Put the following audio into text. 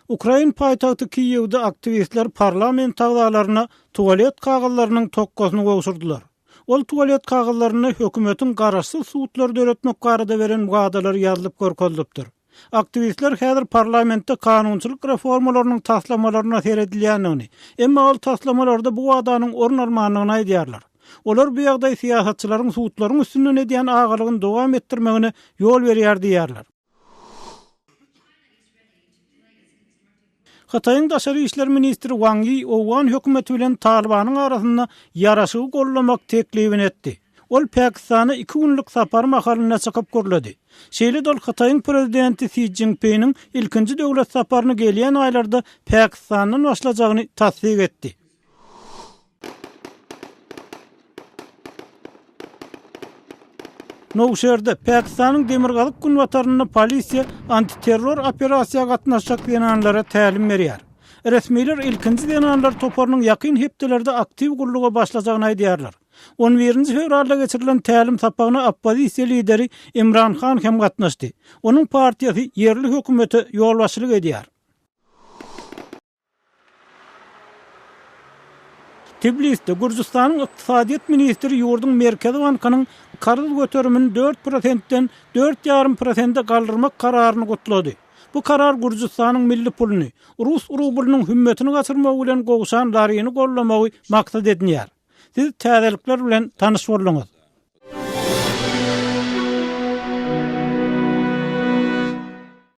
Ukrayn paýtagty Kiýewde aktivistler parlament tagdalaryna tualet kagallarynyň tokkosyny gowşurdylar. Ol tualet kagallaryny hökümetin garaşsyz suwtlar döretmek barada beren wagdalar ýazylyp görkezipdir. Aktivistler häzir parlamentde kanunçylyk reformalarynyň taslamalaryna seredilýänini, emma ol taslamalarda bu wagdanyň orun almanyny aýdýarlar. Olar bu ýagdaý siýasatçylaryň suwtlaryň üstünden edýän agalygyny dowam etdirmegine ýol berýär diýerler. Hataýyň daşary işler ministri Wang Yi Owan hökümeti bilen Talibanyň arasynda ýaraşygy gollamak teklibini etdi. Ol Pakistana 2 günlük sapar mahalyna çykyp görledi. Şeýle dol Hataýyň prezidenti Xi Jinping'in ilkinji döwlet saparyny gelýän aýlarda Pakistanyň başlajagyny tasdik etdi. Nowşehirde Pakistanyň demirgalyk günwataryny polisiýa antiterror operasiýaga gatnaşjak denanlara tälim berýär. Resmiler ilkinji denanlar toparynyň ýakyn hepdelerde aktiw gurluga başlajagyny aýdýarlar. 11-nji fevralda geçirilen tälim sapagyna oppozisiýa lideri Imran Khan hem gatnaşdy. Onuň partiýasy ýerli hökümete ýolbaşçylyk edýär. Tbilisde Gürjistanyň ykdysadyýet ministri ýurdun Merkezi Bankynyň karız göterimini 4%den 4,5%e galdyrmak kararyny gotlady. Bu karar Gürjistanyň milli puluny, Rus rublynyň hümmetini gaçyrmak bilen gowşan laryny gollamagy maksat edilýär. Siz täzelikler bilen tanyş bolýaňyz.